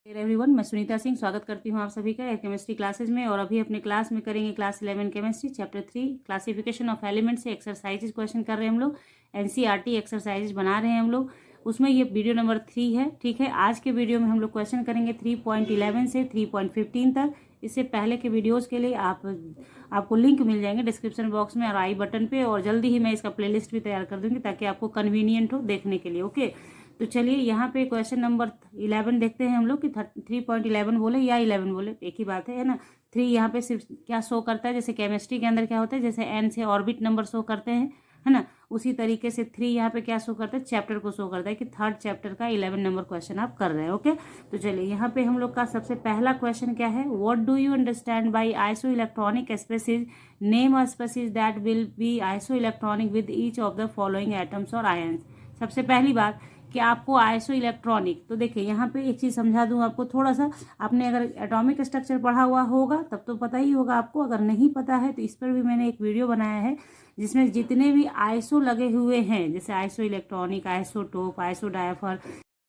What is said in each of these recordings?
Everyone, मैं सुनीता सिंह स्वागत करती हूँ आप सभी का केमिस्ट्री क्लासेज में। और अभी अपने क्लास में करेंगे class 11 chemistry chapter 3 classification of element से एक्सरसाइजेज क्वेश्चन कर रहे हैं हम लोग। एनसीईआरटी एक्सरसाइजेज बना रहे हैं हम लोग, उसमें ये वीडियो नंबर 3 है। ठीक है, आज के वीडियो में हम लोग क्वेश्चन करेंगे 3.11 से 3.15 तक। इससे पहले के वीडियोज़ के लिए आपको लिंक मिल जाएंगे डिस्क्रिप्शन बॉक्स में और आई बटन पे, और जल्दी ही मैं इसका प्लेलिस्ट भी तैयार कर दूंगी ताकि आपको कन्वीनियंट हो देखने के लिए। ओके, तो चलिए यहाँ पे क्वेश्चन नंबर 11 देखते हैं हम लोग कि 3.11 बोले या 11 बोले, एक ही बात है ना। 3 यहाँ पे सिर्फ क्या शो करता है, जैसे केमिस्ट्री के अंदर क्या होता है, जैसे एन से ऑर्बिट नंबर शो करते हैं, है ना, उसी तरीके से 3 यहाँ पे क्या शो करता है, चैप्टर को शो करता है कि थर्ड चैप्टर का 11 नंबर क्वेश्चन आप कर रहे हैं। ओके, तो चलिए यहाँ पे हम लोग का सबसे पहला क्वेश्चन क्या है, what do you understand by iso electronic species, name a species that will be iso electronic with each of the following atoms और आयंस। सबसे पहली बात कि आपको आइसो इलेक्ट्रॉनिक, तो देखिए यहाँ पे एक चीज़ समझा दूँ आपको थोड़ा सा। आपने अगर एटॉमिक स्ट्रक्चर पढ़ा हुआ होगा तब तो पता ही होगा आपको, अगर नहीं पता है तो इस पर भी मैंने एक वीडियो बनाया है जिसमें जितने भी आइसो लगे हुए हैं, जैसे iso electronic, isotope, iso diaper,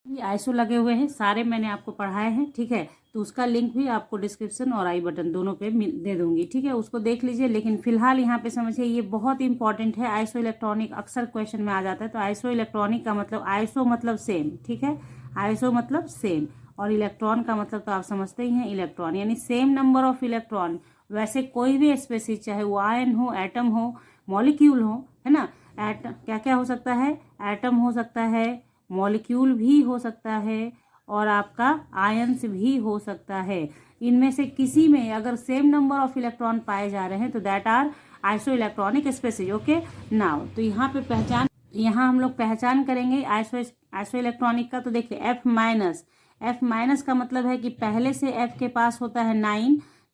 ये आइसो लगे हुए हैं, सारे मैंने आपको पढ़ाए हैं। ठीक है, तो उसका लिंक भी आपको डिस्क्रिप्शन और आई बटन दोनों पे दे दूंगी। ठीक है, उसको देख लीजिए। लेकिन फिलहाल यहाँ पे समझिए ये बहुत इंपॉर्टेंट है, आइसो इलेक्ट्रॉनिक अक्सर क्वेश्चन में आ जाता है। तो आइसो इलेक्ट्रॉनिक का मतलब, आइसो मतलब सेम, ठीक है, आइसो मतलब सेम, और इलेक्ट्रॉन का मतलब तो आप समझते ही हैं, इलेक्ट्रॉन यानी सेम नंबर ऑफ इलेक्ट्रॉन। वैसे कोई भी स्पेसीज, चाहे वो आयन हो, एटम हो, मॉलिक्यूल हो, है ना, एटम क्या क्या हो सकता है, एटम हो सकता है, मॉलिक्यूल भी हो सकता है, और आपका आयंस भी हो सकता है। इनमें से किसी में अगर सेम नंबर ऑफ इलेक्ट्रॉन पाए जा रहे हैं तो that are isoelectronic species. Okay, now तो यहाँ पे यहाँ हम लोग पहचान करेंगे आइसो इलेक्ट्रॉनिक का। तो देखिए एफ माइनस का मतलब है कि पहले से एफ के पास होता है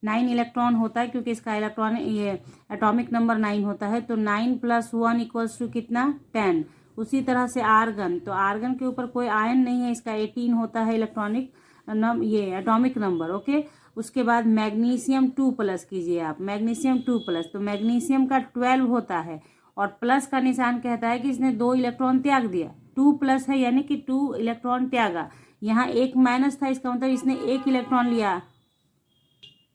9 इलेक्ट्रॉन होता है, क्योंकि इसका ये एटॉमिक नंबर 9 होता है। तो 9 + 1 = कितना, 10। उसी तरह से आर्गन, तो आर्गन के ऊपर कोई आयन नहीं है, इसका 18 होता है इलेक्ट्रॉनिक ये एटॉमिक नंबर। ओके, उसके बाद मैग्नीशियम 2+ कीजिए आप, मैग्नीशियम 2+, तो मैग्नीशियम का 12 होता है, और प्लस का निशान कहता है कि इसने 2 इलेक्ट्रॉन त्याग दिया। 2+ है यानी कि 2 इलेक्ट्रॉन त्यागा। यहाँ एक माइनस था, इसका मतलब इसने 1 इलेक्ट्रॉन लिया।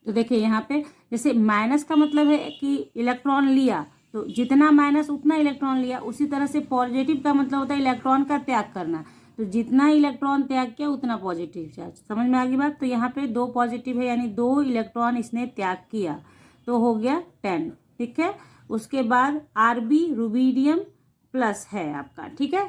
तो देखिए यहाँ पे जैसे माइनस का मतलब है कि इलेक्ट्रॉन लिया, तो जितना माइनस उतना इलेक्ट्रॉन लिया। उसी तरह से पॉजिटिव का मतलब होता है इलेक्ट्रॉन का त्याग करना, तो जितना इलेक्ट्रॉन त्याग किया उतना पॉजिटिव चार्ज। समझ में आ गई बात। तो यहाँ पे 2 पॉजिटिव है यानी 2 इलेक्ट्रॉन इसने त्याग किया, तो हो गया 10। ठीक है, उसके बाद आरबी रुबीडियम प्लस है आपका। ठीक है,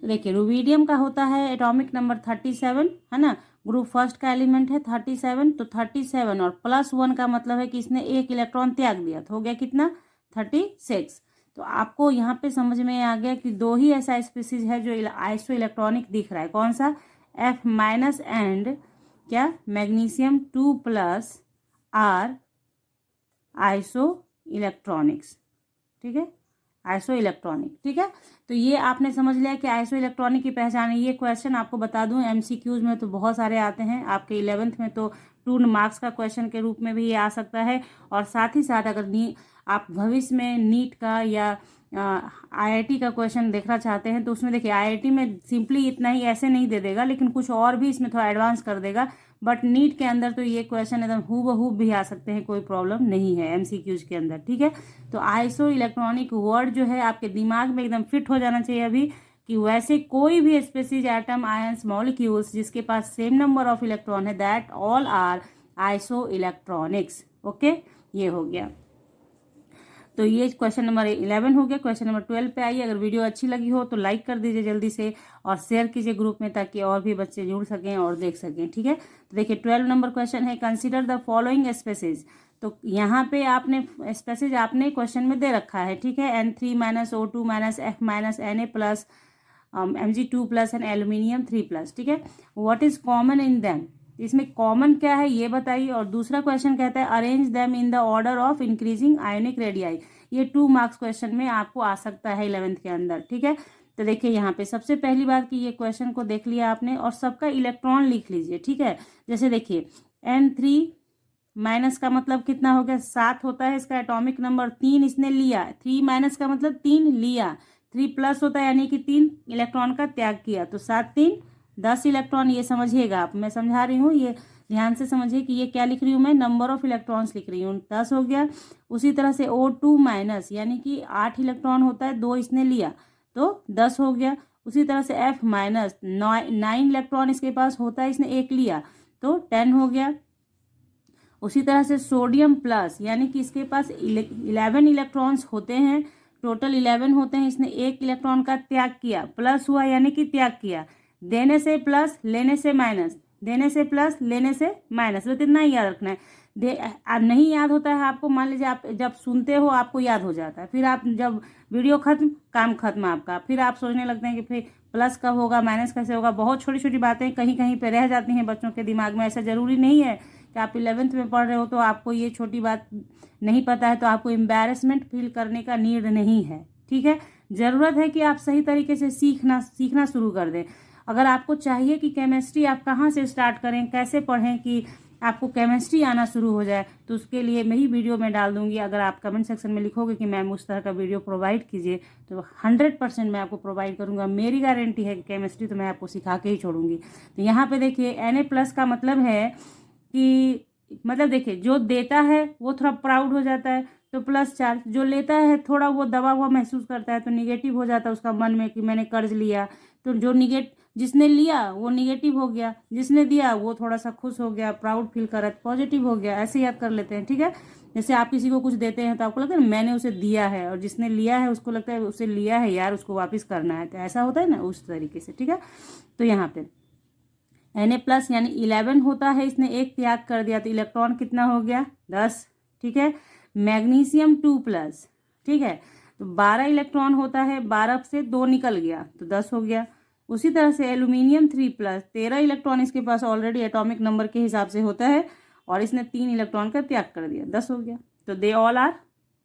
तो देखिए रुबीडियम का होता है एटॉमिक नंबर 37, है ना, ग्रुप फर्स्ट का एलिमेंट है 37। तो 37 और +1 का मतलब है कि इसने 1 इलेक्ट्रॉन त्याग दिया, तो हो गया कितना, 36। तो आपको यहाँ पे समझ में आ गया कि 2 ही ऐसा स्पीसीज है जो आइसो इलेक्ट्रॉनिक दिख रहा है। कौन सा, F- एंड क्या, मैग्नीशियम 2+ आर आइसो इलेक्ट्रॉनिक्स। ठीक है, आइसो इलेक्ट्रॉनिक। ठीक है, तो ये आपने समझ लिया कि आइसो इलेक्ट्रॉनिक की पहचान है। ये क्वेश्चन आपको बता दूं एमसीक्यूज में तो बहुत सारे आते हैं, आपके 11th में तो 2 मार्क्स का क्वेश्चन के रूप में भी ये आ सकता है। और साथ ही साथ अगर आप भविष्य में नीट का या आईआईटी का क्वेश्चन देखना चाहते हैं तो उसमें देखिए आईआईटी में सिंपली इतना ही ऐसे नहीं दे देगा, लेकिन कुछ और भी इसमें थोड़ा एडवांस कर देगा। बट नीट के अंदर तो ये क्वेश्चन एकदम हूबहू भी आ सकते हैं, कोई प्रॉब्लम नहीं है एमसीक्यूज के अंदर। ठीक है, तो आइसो इलेक्ट्रॉनिक वर्ड जो है आपके दिमाग में एकदम फिट हो जाना चाहिए अभी, कि वैसे कोई भी स्पेसीज, एटम, आयंस, मॉलिक्यूल्स जिसके पास सेम नंबर ऑफ इलेक्ट्रॉन है, that all are isoelectronics. Okay, ये हो गया। तो ये क्वेश्चन नंबर 11 हो गया। क्वेश्चन नंबर 12 पे आइए। अगर वीडियो अच्छी लगी हो तो लाइक कर दीजिए जल्दी से, और शेयर कीजिए ग्रुप में ताकि और भी बच्चे जुड़ सकें और देख सकें। ठीक है, तो देखिए 12 नंबर क्वेश्चन है, कंसीडर द फॉलोइंग स्पेसीज। तो यहाँ पे आपने स्पेसीज आपने क्वेश्चन में दे रखा है। ठीक है, N3- O2- F- Na+ Mg2+ and aluminium 3+। ठीक है, what is common in them, इसमें कॉमन क्या है ये बताइए। और दूसरा क्वेश्चन कहता है arrange them in the order of increasing ionic radii. ये 2 मार्क्स क्वेश्चन में आपको आ सकता है 11th के अंदर। ठीक है, तो देखिए यहाँ पे सबसे पहली बात कि ये क्वेश्चन को देख लिया आपने और सबका इलेक्ट्रॉन लिख लीजिए। ठीक है, जैसे देखिए N3- का मतलब कितना हो गया, 7 होता है इसका एटॉमिक नंबर, 3 इसने लिया, 3- का मतलब 3 लिया, 3+ होता है यानी कि 3 इलेक्ट्रॉन का त्याग किया, तो 7 × 3 10 इलेक्ट्रॉन, ये समझिएगा आप, मैं समझा रही हूँ, ये ध्यान से समझिए कि ये क्या लिख रही हूँ मैं, नंबर ऑफ इलेक्ट्रॉन्स लिख रही हूँ, 10 हो गया। उसी तरह से O2 माइनस, यानी कि 8 इलेक्ट्रॉन होता है, 2 इसने लिया तो 10 हो गया। उसी तरह से F माइनस, 9 इलेक्ट्रॉन इसके पास होता है, इसने 1 लिया तो 10 हो गया। उसी तरह से सोडियम प्लस, यानी कि इसके पास 11 इलेक्ट्रॉन्स होते हैं, टोटल 11 होते हैं, इसने 1 इलेक्ट्रॉन का त्याग किया, प्लस हुआ यानी कि त्याग किया, देने से प्लस लेने से माइनस, देने से प्लस लेने से माइनस, बस इतना ही याद रखना है। नहीं याद होता है आपको, मान लीजिए आप जब सुनते हो आपको याद हो जाता है, फिर आप जब वीडियो खत्म, काम खत्म आपका, फिर आप सोचने लगते हैं कि फिर प्लस कब होगा, माइनस कैसे होगा। बहुत छोटी छोटी बातें कहीं कहीं पे रह जाती हैं बच्चों के दिमाग में। ऐसा ज़रूरी नहीं है कि आप 11th में पढ़ रहे हो तो आपको ये छोटी बात नहीं पता है तो आपको एम्बैरेसमेंट फील करने का नीड नहीं है, ठीक है। ज़रूरत है कि आप सही तरीके से सीखना शुरू कर दें। अगर आपको चाहिए कि केमिस्ट्री आप कहाँ से स्टार्ट करें, कैसे पढ़ें कि आपको केमिस्ट्री आना शुरू हो जाए, तो उसके लिए मैं ही वीडियो में डाल दूंगी। अगर आप कमेंट सेक्शन में लिखोगे कि मैम उस तरह का वीडियो प्रोवाइड कीजिए तो 100% मैं आपको प्रोवाइड करूंगा। मेरी गारंटी है कि केमिस्ट्री तो मैं आपको सिखा के ही छोड़ूंगी। तो यहाँ पे देखिए Na+ का मतलब है कि, मतलब देखिए, जो देता है वो थोड़ा प्राउड हो जाता है तो प्लस चार्ज, जो लेता है थोड़ा वो दबा हुआ महसूस करता है तो निगेटिव हो जाता है उसका मन में कि मैंने कर्ज लिया, तो जो जिसने लिया वो निगेटिव हो गया, जिसने दिया वो थोड़ा सा खुश हो गया, प्राउड फील कर रहा है, पॉजिटिव हो गया। ऐसे याद कर लेते हैं, ठीक है। जैसे आप किसी को कुछ देते हैं तो आपको लगता है मैंने उसे दिया है, और जिसने लिया है उसको लगता है उसे लिया है यार, उसको वापस करना है, तो ऐसा होता है ना, उस तरीके से, ठीक है। तो यहाँ पे Na+ यानी 11 होता है, इसने 1 त्याग कर दिया तो इलेक्ट्रॉन कितना हो गया, 10, ठीक है। मैग्नीशियम 2+, ठीक है, तो 12 इलेक्ट्रॉन होता है, 12 से 2 निकल गया तो 10 हो गया। उसी तरह से एल्यूमिनियम 3+, 13 इलेक्ट्रॉन इसके पास ऑलरेडी एटॉमिक नंबर के हिसाब से होता है, और इसने 3 इलेक्ट्रॉन का त्याग कर दिया, 10 हो गया। तो दे ऑल आर,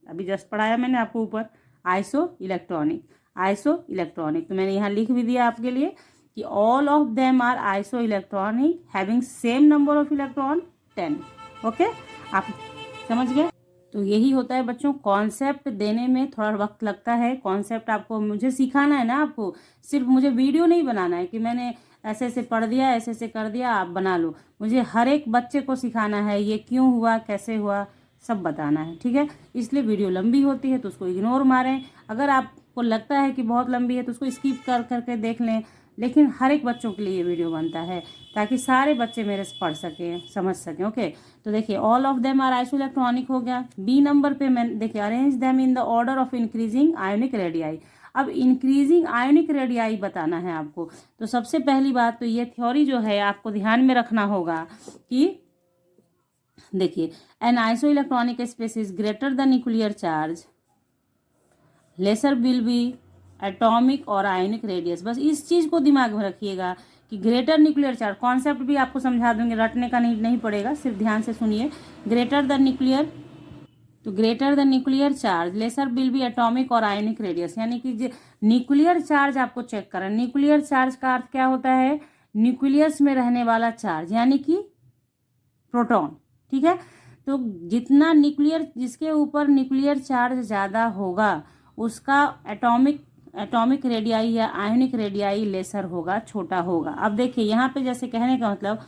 अभी जस्ट पढ़ाया मैंने आपको ऊपर, आइसो इलेक्ट्रॉनिक। तो मैंने यहाँ लिख भी दिया आपके लिए कि all of them are isoelectronic having same number of electron 10। Okay, आप समझ गए। तो यही होता है बच्चों, कॉन्सेप्ट देने में थोड़ा वक्त लगता है। कॉन्सेप्ट आपको मुझे सिखाना है ना, आपको सिर्फ मुझे वीडियो नहीं बनाना है कि मैंने ऐसे ऐसे पढ़ दिया, ऐसे ऐसे कर दिया, आप बना लो। मुझे हर एक बच्चे को सिखाना है, ये क्यों हुआ, कैसे हुआ, सब बताना है, ठीक है। इसलिए वीडियो लंबी होती है तो उसको इग्नोर मारें। अगर आपको लगता है कि बहुत लंबी है तो उसको स्किप कर करके देख लें, लेकिन हर एक बच्चों के लिए ये वीडियो बनता है ताकि सारे बच्चे मेरे से पढ़ सकें, समझ सकें। ओके, तो देखिए all of them are isoelectronic हो गया। बी नंबर पे मैं देखिए, arrange them in the order of increasing ionic radii. अब इंक्रीजिंग आयोनिक रेडियाई बताना है आपको। तो सबसे पहली बात तो ये थ्योरी जो है आपको ध्यान में रखना होगा कि देखिए, in isoelectronic species is greater the nuclear charge, lesser will be atomic और आयोनिक रेडियस। बस इस चीज को दिमाग में रखिएगा कि ग्रेटर न्यूक्लियर चार्ज, कॉन्सेप्ट भी आपको समझा दूंगी, रटने का नहीं पड़ेगा, सिर्फ ध्यान से सुनिए। Greater the nuclear charge, lesser will be atomic और आयोनिक रेडियस, यानी कि न्यूक्लियर चार्ज आपको चेक करना। न्यूक्लियर चार्ज का अर्थ क्या होता है, न्यूक्लियस में रहने वाला चार्ज, यानी कि प्रोटॉन, ठीक है। तो जितना जिसके ऊपर न्यूक्लियर चार्ज ज़्यादा होगा उसका एटॉमिक रेडियाई या आयोनिक रेडियाई लेसर होगा, छोटा होगा। अब देखिए यहाँ पे जैसे कहने का मतलब,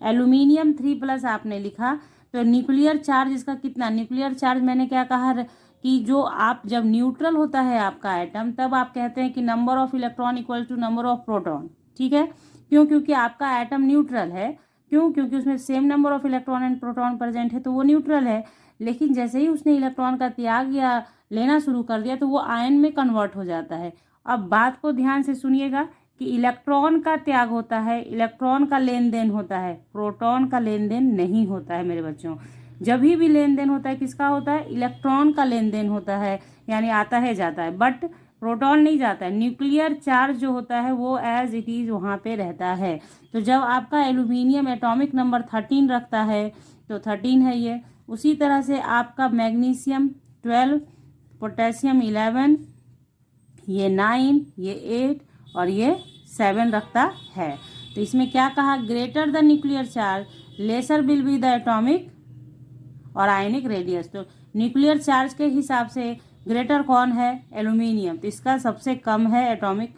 एल्यूमिनियम 3+ आपने लिखा तो न्यूक्लियर चार्ज इसका कितना, न्यूक्लियर चार्ज मैंने क्या कहा कि जो आप जब न्यूट्रल होता है आपका एटम, तब आप कहते हैं कि number of electron equal to number of proton, ठीक है। क्यों, क्योंकि आपका एटम न्यूट्रल है। क्यों, क्योंकि उसमें same number of electron and proton present है, तो वो न्यूट्रल है। लेकिन जैसे ही उसने इलेक्ट्रॉन का त्याग या लेना शुरू कर दिया तो वो आयन में कन्वर्ट हो जाता है। अब बात को ध्यान से सुनिएगा कि इलेक्ट्रॉन का त्याग होता है, इलेक्ट्रॉन का लेन देन होता है, प्रोटॉन का लेन देन नहीं होता है मेरे बच्चों। जब भी लेन देन होता है किसका होता है, इलेक्ट्रॉन का लेन देन होता है, यानी आता है जाता है, बट प्रोटॉन नहीं जाता है। न्यूक्लियर चार्ज जो होता है वो एज इट इज वहाँ पे रहता है। तो जब आपका एल्यूमिनियम एटॉमिक नंबर 13 रखता है तो 13 है ये। उसी तरह से आपका मैग्नीशियम 12, पोटेशियम 11, ये 9, ये 8 और ये 7 रखता है। तो इसमें क्या कहा, greater the nuclear charge, lesser will be the atomic और आयनिक रेडियस। तो न्यूक्लियर चार्ज के हिसाब से ग्रेटर कौन है, एल्यूमिनियम, तो इसका सबसे कम है एटॉमिक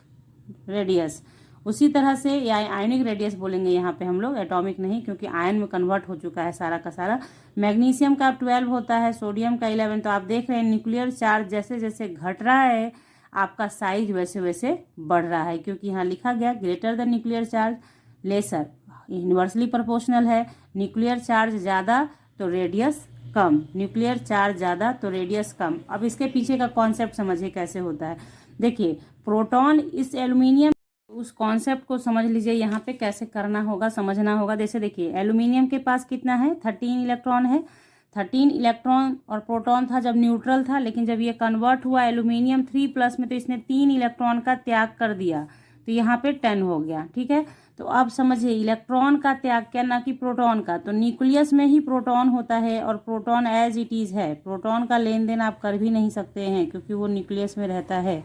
रेडियस। उसी तरह से या आयनिक रेडियस बोलेंगे यहाँ पे हम लोग, एटॉमिक नहीं, क्योंकि आयन में कन्वर्ट हो चुका है सारा का सारा। मैग्नीशियम का 12 होता है, सोडियम का 11। तो आप देख रहे हैं न्यूक्लियर चार्ज जैसे जैसे घट रहा है आपका साइज वैसे वैसे बढ़ रहा है, क्योंकि यहाँ लिखा गया greater the nuclear charge lesser, inversely proportional है। न्यूक्लियर चार्ज ज़्यादा तो रेडियस कम, न्यूक्लियर चार्ज ज़्यादा तो रेडियस कम। अब इसके पीछे का कॉन्सेप्ट समझिए कैसे होता है। देखिए प्रोटॉन इस एल्यूमिनियम, उस कॉन्सेप्ट को समझ लीजिए यहाँ पे कैसे करना होगा, समझना होगा। जैसे देखिए एल्यूमिनियम के पास कितना है, 13 इलेक्ट्रॉन है। 13 इलेक्ट्रॉन और प्रोटॉन था जब न्यूट्रल था, लेकिन जब ये कन्वर्ट हुआ एल्यूमिनियम 3+ में तो इसने 3 इलेक्ट्रॉन का त्याग कर दिया, तो यहाँ पे 10 हो गया। ठीक है, तो अब समझिए इलेक्ट्रॉन का त्याग क्या, ना कि प्रोटॉन का। तो न्यूक्लियस में ही प्रोटॉन होता है और प्रोटॉन एज इट इज़ है, प्रोटॉन का लेन देन आप कर भी नहीं सकते हैं क्योंकि वो न्यूक्लियस में रहता है।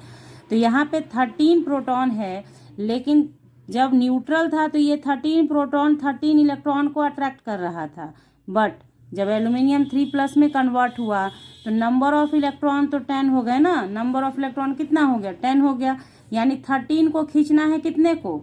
तो यहाँ पे 13 प्रोटॉन है, लेकिन जब न्यूट्रल था तो ये 13 प्रोटॉन 13 इलेक्ट्रॉन को अट्रैक्ट कर रहा था। बट जब एल्यूमिनियम 3+ में कन्वर्ट हुआ तो नंबर ऑफ इलेक्ट्रॉन तो 10 हो गए ना, नंबर ऑफ इलेक्ट्रॉन कितना हो गया, 10 हो गया। यानी 13 को खींचना है कितने को,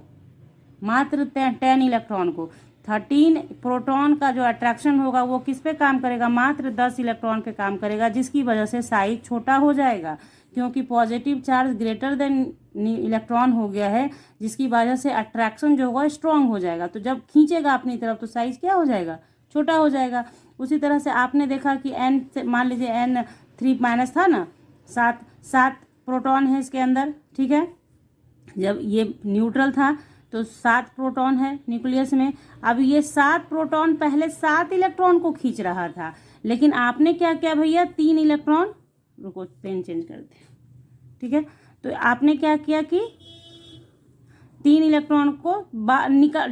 मात्र 10 इलेक्ट्रॉन को। 13 प्रोटॉन का जो अट्रैक्शन होगा वो किस पे काम करेगा, मात्र 10 इलेक्ट्रॉन पे काम करेगा, जिसकी वजह से साइज छोटा हो जाएगा, क्योंकि positive charge greater than electron हो गया है, जिसकी वजह से अट्रैक्शन जो होगा स्ट्रांग हो जाएगा। तो जब खींचेगा अपनी तरफ तो साइज क्या हो जाएगा, छोटा हो जाएगा। उसी तरह से आपने देखा कि n से मान लीजिए n3- था ना, 7 प्रोटॉन है इसके अंदर। ठीक है, जब ये न्यूट्रल था तो 7 प्रोटॉन है न्यूक्लियस में। अब ये 7 प्रोटॉन पहले 7 इलेक्ट्रॉन को खींच रहा था, लेकिन आपने क्या किया भैया, 3 इलेक्ट्रॉन, रुको पेन चेंज करते हैं। ठीक है, तो आपने क्या किया कि 3 इलेक्ट्रॉन को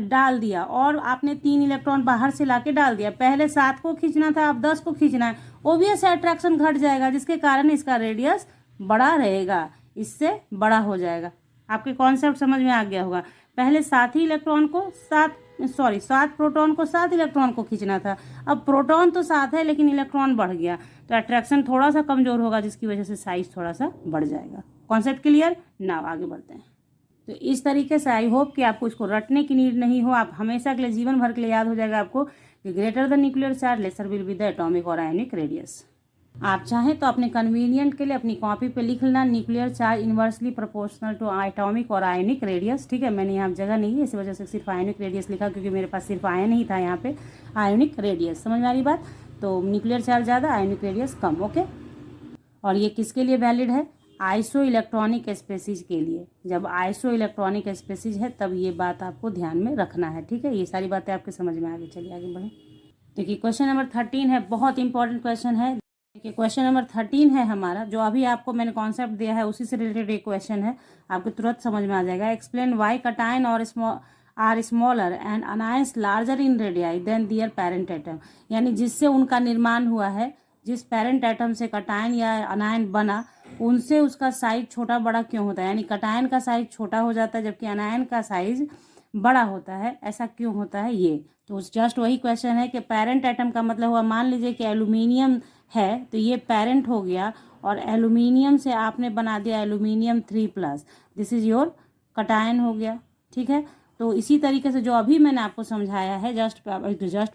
डाल दिया, और आपने 3 इलेक्ट्रॉन बाहर से लाके डाल दिया। पहले 7 को खींचना था, अब 10 को खींचना है। ओबियस अट्रैक्शन घट जाएगा, जिसके कारण इसका रेडियस बड़ा रहेगा, इससे बड़ा हो जाएगा। आपके कॉन्सेप्ट समझ में आ गया होगा। पहले 7 ही इलेक्ट्रॉन को 7 प्रोटॉन को 7 इलेक्ट्रॉन को खींचना था। अब प्रोटॉन तो 7 है लेकिन इलेक्ट्रॉन बढ़ गया, तो अट्रैक्शन थोड़ा सा कमजोर होगा, जिसकी वजह से साइज थोड़ा सा बढ़ जाएगा। Concept clear? नाउ आगे बढ़ते हैं। तो इस तरीके से आई होप कि आपको इसको रटने की नीड नहीं हो, आप हमेशा के लिए, जीवन भर के लिए याद हो जाएगा आपको कि greater the nuclear charge lesser will be the atomic और आयनिक रेडियस। आप चाहें तो अपने कन्वीनियंट के लिए अपनी कॉपी पे लिख लेना, nuclear charge inversely proportional to atomic और आयनिक रेडियस। ठीक है, मैंने यहाँ जगह नहीं है इस वजह से सिर्फ आयनिक रेडियस लिखा, क्योंकि मेरे पास सिर्फ आयन ही था यहाँ पे। आयनिक रेडियस समझ में आ रही बात? तो न्यूक्लियर चार्ज ज़्यादा, आयनिक रेडियस कम। ओके, और ये किसके लिए वैलिड है, आइसो इलेक्ट्रॉनिक स्पेसीज के लिए। जब आइसो इलेक्ट्रॉनिक स्पेसीज है तब ये बात आपको ध्यान में रखना है। ठीक है, ये सारी बातें आपके समझ में आ गई। चलिए आगे बढ़ें। देखिए क्वेश्चन नंबर 13 है, बहुत इंपॉर्टेंट क्वेश्चन है। देखिए क्वेश्चन नंबर 13 है हमारा, जो अभी आपको मैंने कॉन्सेप्ट दिया है उसी से रिलेटेड एक क्वेश्चन है, आपको तुरंत समझ में आ जाएगा। एक्सप्लेन वाई कटायन और are smaller and anions larger in radii than their parent atom. यानी जिससे उनका निर्माण हुआ है, जिस पेरेंट एटम से कटायन या अनायन बना, उनसे उसका साइज छोटा बड़ा क्यों होता है। यानी कटायन का साइज छोटा हो जाता है जबकि अनायन का साइज बड़ा होता है, ऐसा क्यों होता है ये। तो जस्ट वही क्वेश्चन है कि पेरेंट एटम का मतलब हुआ, मान लीजिए कि एल्यूमिनियम है तो ये पेरेंट हो गया, और एल्यूमिनियम से आपने बना दिया aluminium 3+, this is your cation हो गया। ठीक है, तो इसी तरीके से जो अभी मैंने आपको समझाया है, जस्ट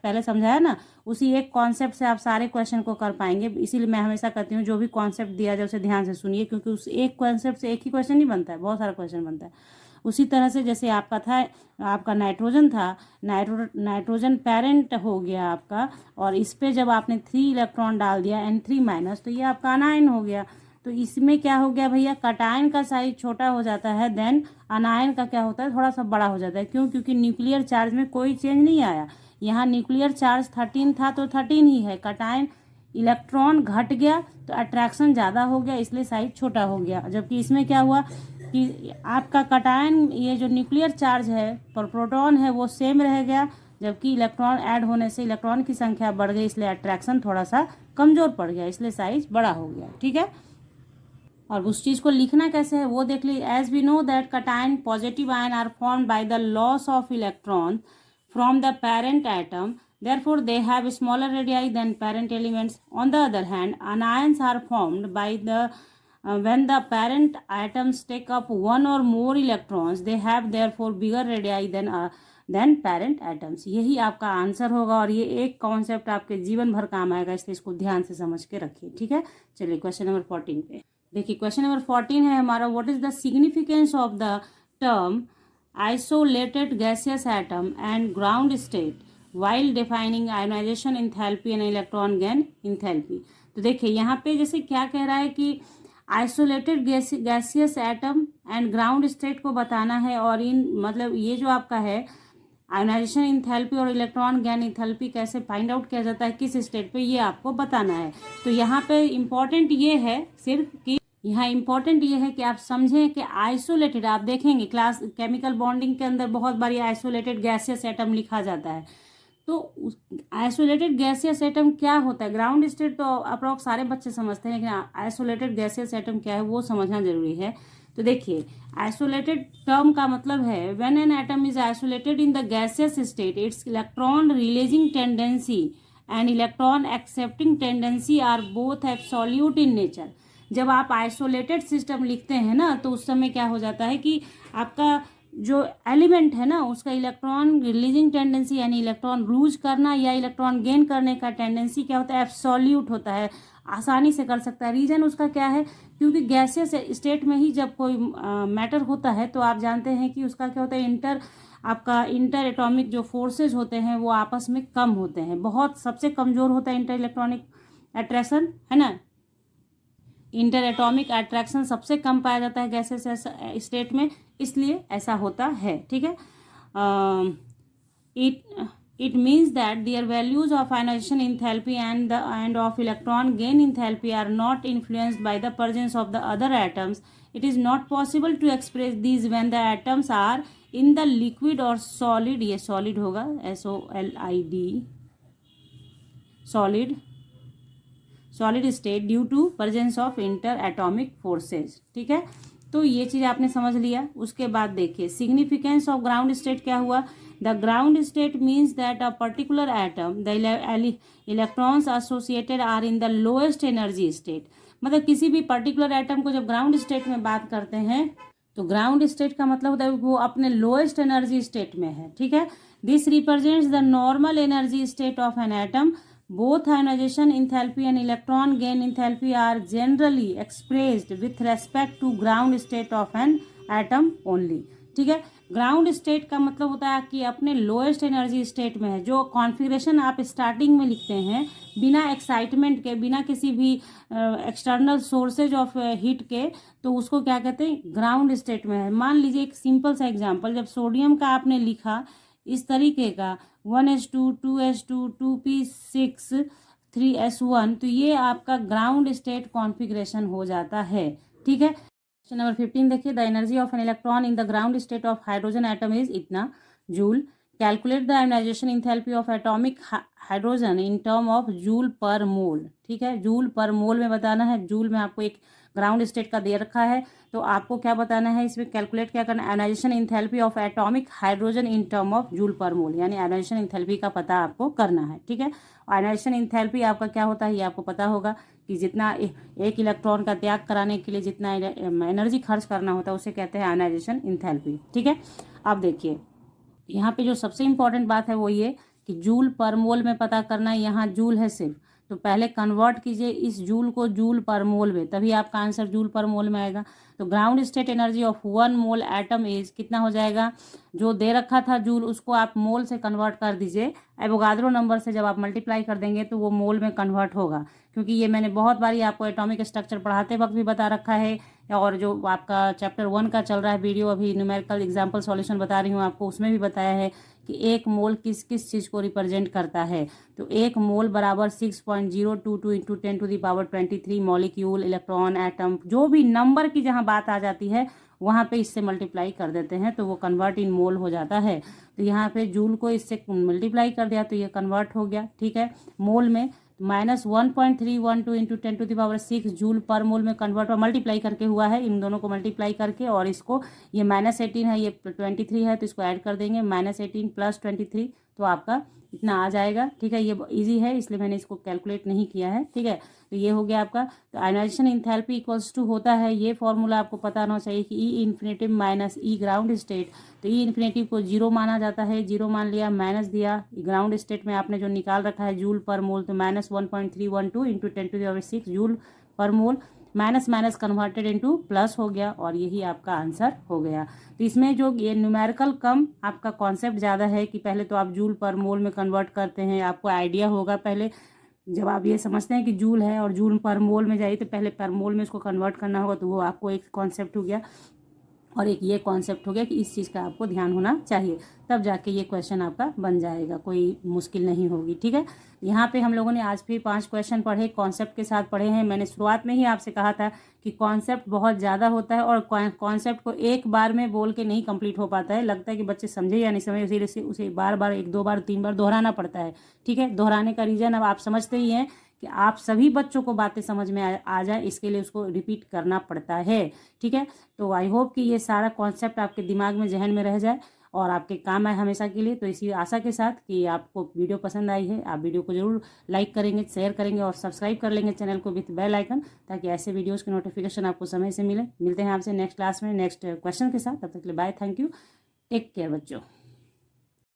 पहले समझाया ना, उसी एक कॉन्सेप्ट से आप सारे क्वेश्चन को कर पाएंगे। इसीलिए मैं हमेशा कहती हूँ जो भी कॉन्सेप्ट दिया जाए उसे ध्यान से सुनिए, क्योंकि उस एक कॉन्सेप्ट से एक ही क्वेश्चन नहीं बनता है, बहुत सारा क्वेश्चन बनता है। उसी तरह से जैसे आपका था, आपका नाइट्रोजन था, नाइट्रोजन पेरेंट हो गया आपका, और इस पे जब आपने 3 इलेक्ट्रॉन डाल दिया N3-, तो ये आपका अनायन हो गया। तो इसमें क्या हो गया भैया, कटायन का साइज छोटा हो जाता है, देन अनायन का क्या होता है, थोड़ा सा बड़ा हो जाता है। क्यों? क्योंकि न्यूक्लियर चार्ज में कोई चेंज नहीं आया। यहाँ न्यूक्लियर चार्ज 13 था तो 13 ही है, कटायन इलेक्ट्रॉन घट गया तो अट्रैक्शन ज़्यादा हो गया, इसलिए साइज छोटा हो गया। जबकि इसमें क्या हुआ कि आपका कटायन, ये जो न्यूक्लियर चार्ज है पर प्रोटॉन है वो सेम रह गया, जबकि इलेक्ट्रॉन ऐड होने से इलेक्ट्रॉन की संख्या बढ़ गई, इसलिए अट्रैक्शन थोड़ा सा कमज़ोर पड़ गया, इसलिए साइज बड़ा हो गया। ठीक है, और उस चीज़ को लिखना कैसे है वो देख लीजिए। As we know that cation positive ion are formed by the loss of electron from the parent atom, therefore they have smaller radii than parent elements. On the other hand, anions are formed by the when the parent atoms take up one or more electrons, they have therefore bigger radii than parent atoms. यही आपका answer होगा और ये एक concept आपके जीवन भर काम आएगा, इसलिए इसको ध्यान से समझ के रखिए, ठीक है। चलिए क्वेश्चन नंबर 14 पे देखिए। क्वेश्चन नंबर 14 है हमारा, what is the significance of the term isolated gaseous atom and ground state while defining ionization enthalpy and electron gain enthalpy। तो देखिए यहाँ पे जैसे क्या कह रहा है कि isolated gaseous atom and ground state को बताना है, और इन मतलब ये जो आपका है आयोनाइजेशन इंथैल्पी और इलेक्ट्रॉन गैन इंथैल्पी कैसे फाइंड आउट किया जाता है किस स्टेट पे, ये आपको बताना है। तो यहाँ पे इम्पॉर्टेंट ये है सिर्फ कि यहाँ इम्पॉर्टेंट ये है कि आप समझें कि आइसोलेटेड, आप देखेंगे क्लास केमिकल बॉन्डिंग के अंदर बहुत बारी आइसोलेटेड गैसियस एटम लिखा जाता है। तो आइसोलेटेड गैसियस एटम क्या होता है, ग्राउंड स्टेट तो अप्रॉक्स सारे बच्चे समझते हैं, लेकिन आइसोलेटेड गैसियस एटम क्या है वो समझना जरूरी है। तो देखिए आइसोलेटेड टर्म का मतलब है when an atom is isolated in the gaseous state, its electron releasing tendency and electron accepting tendency are both absolute in nature. जब आप आइसोलेटेड सिस्टम लिखते हैं ना, तो उस समय क्या हो जाता है कि आपका जो एलिमेंट है ना उसका इलेक्ट्रॉन रिलीजिंग टेंडेंसी यानी इलेक्ट्रॉन लूज करना या इलेक्ट्रॉन गेन करने का टेंडेंसी क्या होता है, एब्सोल्यूट होता है, आसानी से कर सकता है। रीजन उसका क्या है, क्योंकि गैसियस स्टेट में ही जब कोई मैटर होता है तो आप जानते हैं कि उसका क्या होता है, आपका इंटर एटॉमिक जो फोर्सेज होते हैं वो आपस में कम होते हैं। बहुत सबसे कमजोर होता है इंटर इलेक्ट्रॉनिक अट्रैक्शन, है ना, इंटर एटॉमिक अट्रैक्शन सबसे कम पाया जाता है गैसेस स्टेट में, इसलिए ऐसा होता है, ठीक है। It means that their values of ionization enthalpy and of electron gain enthalpy are not influenced by the presence of the other atoms. It is not possible to express these when the atoms are in the liquid or solid, ये solid होगा SOLID, solid state due to presence of interatomic forces, ठीक है। तो ये चीज आपने समझ लिया। उसके बाद देखिए सिग्निफिकेंस ऑफ ग्राउंड स्टेट क्या हुआ, the ground state means that a particular atom the electrons associated are in the lowest energy state. मतलब किसी भी पर्टिकुलर एटम को जब ग्राउंड स्टेट में बात करते हैं तो ग्राउंड स्टेट का मतलब होता है वो अपने लोएस्ट एनर्जी स्टेट में है, ठीक है। This represents the normal energy state of an atom. Both ionization enthalpy and electron gain enthalpy are generally expressed with respect to ground state of an atom only, ठीक है। Ground state का मतलब होता है कि अपने लोएस्ट एनर्जी स्टेट में है। जो कॉन्फ़िगरेशन आप स्टार्टिंग में लिखते हैं बिना एक्साइटमेंट के, बिना किसी भी एक्सटर्नल सोर्सेज ऑफ हीट के, तो उसको क्या कहते हैं, ग्राउंड स्टेट में है। मान लीजिए एक सिंपल सा एग्जांपल, जब सोडियम का आपने लिखा इस तरीके का 1s2 2s2 2p6 3s1, तो ये आपका ग्राउंड स्टेट कॉन्फ़िगरेशन हो जाता है, ठीक है। क्वेश्चन नंबर 15 देखिए, the energy of an electron in the ground state of hydrogen atom is इतना joule. Calculate the ionization enthalpy of atomic hydrogen in term of joule per mole, ठीक है। Joule per मोल में बताना है, joule में आपको एक ग्राउंड स्टेट का दे रखा है, तो आपको क्या बताना है इसमें, कैलकुलेट क्या करना है, ionization enthalpy of atomic hydrogen in term of joule per mole, यानी आयोनाइजेशन इंथैल्पी का पता आपको करना है, ठीक है। आयोनाइजेशन इंथैल्पी आपका क्या होता है ये आपको पता होगा कि जितना एक इलेक्ट्रॉन का त्याग कराने के लिए जितना एनर्जी खर्च करना होता है उसे कहते हैं आयोनाइजेशन इंथैल्पी, ठीक है। अब देखिए यहाँ पे जो सबसे इंपॉर्टेंट बात है वो ये कि जूल पर मोल में पता करना है। यहाँ जूल है सिर्फ, तो पहले कन्वर्ट कीजिए इस जूल को जूल पर मोल में, तभी आपका आंसर जूल पर मोल में आएगा। तो ground state energy of 1 mole atom is कितना हो जाएगा, जो दे रखा था जूल उसको आप मोल से कन्वर्ट कर दीजिए। एवोगाद्रो नंबर से जब आप मल्टीप्लाई कर देंगे तो वो मोल में कन्वर्ट होगा, क्योंकि ये मैंने बहुत बारी आपको एटॉमिक स्ट्रक्चर पढ़ाते वक्त भी बता रखा है, और जो आपका चैप्टर 1 का चल रहा है वीडियो, अभी न्यूमेरिकल एग्जाम्पल सॉल्यूशन बता रही हूँ आपको, उसमें भी बताया है कि एक मोल किस किस चीज़ को रिप्रेजेंट करता है। तो एक मोल बराबर 6.022 इंटू 10⁻23 मॉलिक्यूल, इलेक्ट्रॉन, एटम, जो भी नंबर की जहाँ बात आ जाती है वहाँ पे इससे मल्टीप्लाई कर देते हैं तो वो कन्वर्ट इन मोल हो जाता है। तो यहाँ पे जूल को इससे मल्टीप्लाई कर दिया तो ये कन्वर्ट हो गया, ठीक है। मोल में -1.312 इंटू 10⁻6 जूल पर मोल में कन्वर्ट, मल्टीप्लाई करके हुआ है, इन दोनों को मल्टीप्लाई करके, और इसको ये -18 है, ये 23 है, तो इसको ऐड कर देंगे, -18 + 23 तो आपका इतना आ जाएगा। ठीक है, ये इजी है इसलिए मैंने इसको कैलकुलेट नहीं किया है। ठीक है, तो ये हो गया आपका। तो आयनाइजेशन इंथैल्पी इक्वल्स टू होता है, ये फॉर्मूला आपको पता होना चाहिए कि ई इन्फिनेटिव माइनस ई ग्राउंड स्टेट। तो ई इन्फिनेटिव को जीरो माना जाता है, जीरो मान लिया, माइनस दिया, ग्राउंड स्टेट में आपने जो निकाल रखा है जूल पर मोल, तो -1.312 into 10⁶ joule per mole, minus minus converted into plus हो गया और यही आपका आंसर हो गया। तो इसमें जो ये न्यूमेरिकल कम आपका कॉन्सेप्ट ज़्यादा है कि पहले तो आप जूल पर मोल में कन्वर्ट करते हैं, आपको आइडिया होगा। पहले जब आप ये समझते हैं कि जूल है और जूल पर मोल में जाइए तो पहले पर मोल में इसको कन्वर्ट करना होगा, तो वो आपको एक कॉन्सेप्ट हो गया। और एक ये कॉन्सेप्ट हो गया कि इस चीज़ का आपको ध्यान होना चाहिए, तब जाके ये क्वेश्चन आपका बन जाएगा, कोई मुश्किल नहीं होगी। ठीक है, यहाँ पे हम लोगों ने आज फिर 5 क्वेश्चन पढ़े, कॉन्सेप्ट के साथ पढ़े हैं। मैंने शुरुआत में ही आपसे कहा था कि कॉन्सेप्ट बहुत ज़्यादा होता है और कॉन्सेप्ट को एक बार में बोल के नहीं कंप्लीट हो पाता है। लगता है कि बच्चे समझे या नहीं समझे, इसीलिए से उसे बार बार 1-2 बार 3 बार दोहराना पड़ता है। ठीक है, दोहराने का रीज़न अब आप समझते ही हैं कि आप सभी बच्चों को बातें समझ में आ जाए, इसके लिए उसको रिपीट करना पड़ता है। ठीक है, तो आई होप कि ये सारा कॉन्सेप्ट आपके दिमाग में, जहन में रह जाए और आपके काम आए हमेशा के लिए। तो इसी आशा के साथ कि आपको वीडियो पसंद आई है, आप वीडियो को जरूर लाइक करेंगे, शेयर करेंगे और सब्सक्राइब कर लेंगे चैनल को विथ बेल आइकन, ताकि ऐसे वीडियोज़ की नोटिफिकेशन आपको समय से मिले। मिलते हैं आपसे नेक्स्ट क्लास में नेक्स्ट क्वेश्चन के साथ, तब तक के लिए bye, thank you, take care बच्चों।